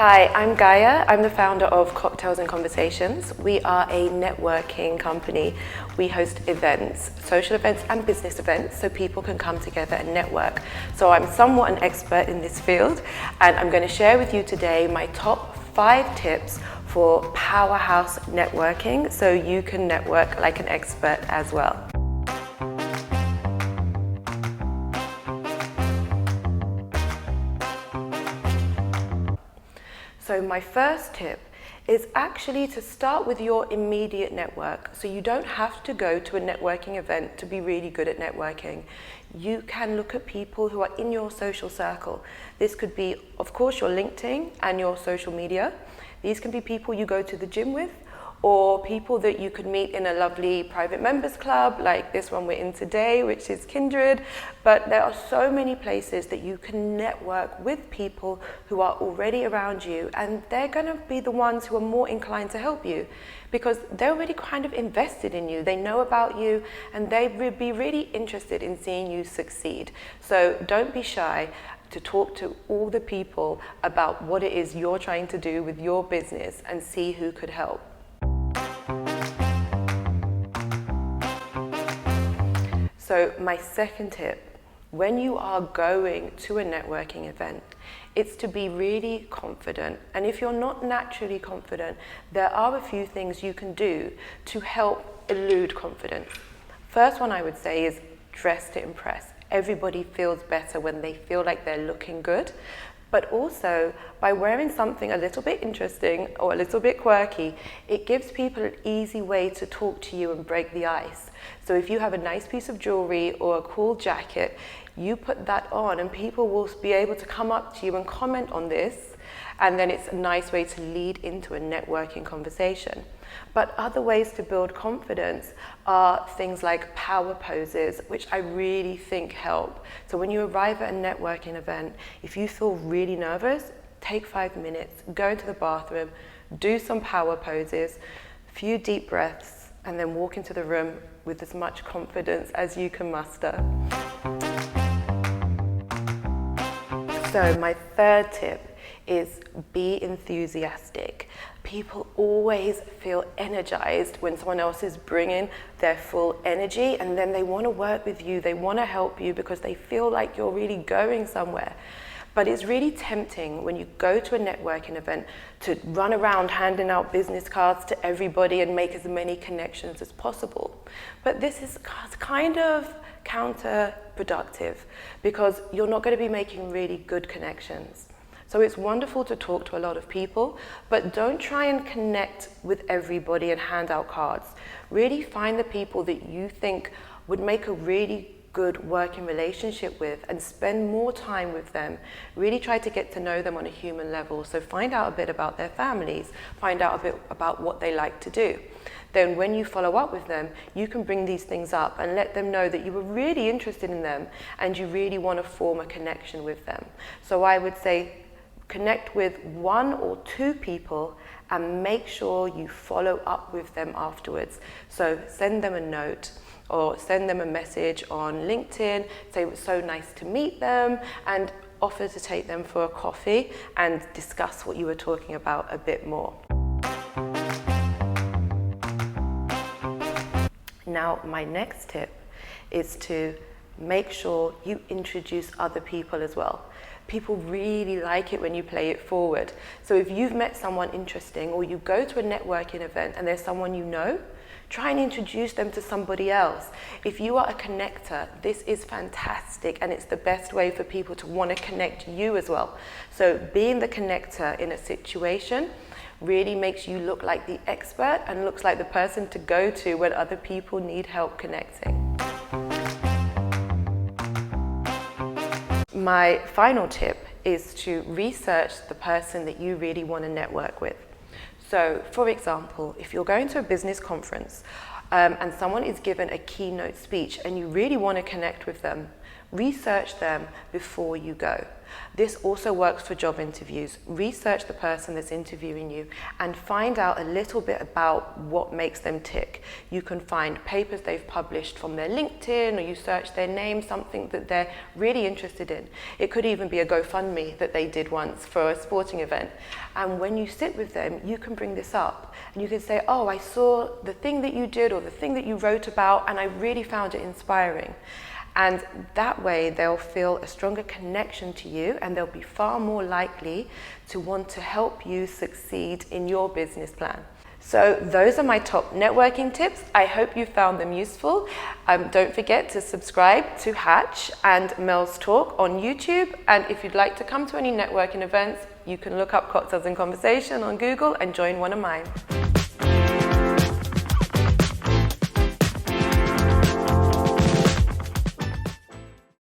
Hi, I'm Gaia. I'm the founder of Cocktails and Conversations. We are a networking company. We host events, social events and business events, so people can come together and network. So I'm somewhat an expert in this field, and I'm going to share with you today my top 5 tips for powerhouse networking, so you can network like an expert as well. So my first tip is actually to start with your immediate network. So you don't have to go to a networking event to be really good at networking. You can look at people who are in your social circle. This could be, of course, your LinkedIn and your social media. These can be people you go to the gym with, or people that you could meet in a lovely private members club like this one we're in today, which is Kindred. But there are so many places that you can network with people who are already around you, and they're going to be the ones who are more inclined to help you because they're already kind of invested in you. They know about you and they would be really interested in seeing you succeed. So don't be shy to talk to all the people about what it is you're trying to do with your business and see who could help. So my second tip, when you are going to a networking event, it's to be really confident. And if you're not naturally confident, there are a few things you can do to help elude confidence. First one I would say is dress to impress. Everybody feels better when they feel like they're looking good. But also, by wearing something a little bit interesting or a little bit quirky, it gives people an easy way to talk to you and break the ice. So if you have a nice piece of jewelry or a cool jacket, you put that on and people will be able to come up to you and comment on this, and then it's a nice way to lead into a networking conversation. But other ways to build confidence are things like power poses, which I really think help. So when you arrive at a networking event, if you feel really nervous, take 5 minutes, go into the bathroom, do some power poses, a few deep breaths, and then walk into the room with as much confidence as you can muster. So my third tip is be enthusiastic. People always feel energized when someone else is bringing their full energy, and then they want to work with you, they want to help you because they feel like you're really going somewhere. But it's really tempting when you go to a networking event to run around handing out business cards to everybody and make as many connections as possible. But this is kind of counterproductive because you're not going to be making really good connections. So it's wonderful to talk to a lot of people, but don't try and connect with everybody and hand out cards. Really find the people that you think would make a really good working relationship with and spend more time with them. Really try to get to know them on a human level. So find out a bit about their families, find out a bit about what they like to do. Then when you follow up with them, you can bring these things up and let them know that you were really interested in them and you really want to form a connection with them. So I would say connect with 1 or 2 people and make sure you follow up with them afterwards. So send them a note or send them a message on LinkedIn, say it was so nice to meet them, and offer to take them for a coffee and discuss what you were talking about a bit more. Now, my next tip is to make sure you introduce other people as well. People really like it when you play it forward. So if you've met someone interesting or you go to a networking event and there's someone you know, try and introduce them to somebody else. If you are a connector, this is fantastic and it's the best way for people to want to connect you as well. So being the connector in a situation really makes you look like the expert and looks like the person to go to when other people need help connecting. My final tip is to research the person that you really want to network with. So, for example, if you're going to a business conference and someone is given a keynote speech and you really want to connect with them, research them before you go. This also works for job interviews. Research the person that's interviewing you and find out a little bit about what makes them tick. You can find papers they've published from their LinkedIn, or you search their name, something that they're really interested in. It could even be a GoFundMe that they did once for a sporting event. And when you sit with them, you can bring this up and you can say, oh, I saw the thing that you did or the thing that you wrote about and I really found it inspiring. And that way they'll feel a stronger connection to you and they'll be far more likely to want to help you succeed in your business plan. So those are my top networking tips. I hope you found them useful. Don't forget to subscribe to Hatch and Mel's Talk on YouTube. And if you'd like to come to any networking events, you can look up Cocktails in Conversation on Google and join one of mine.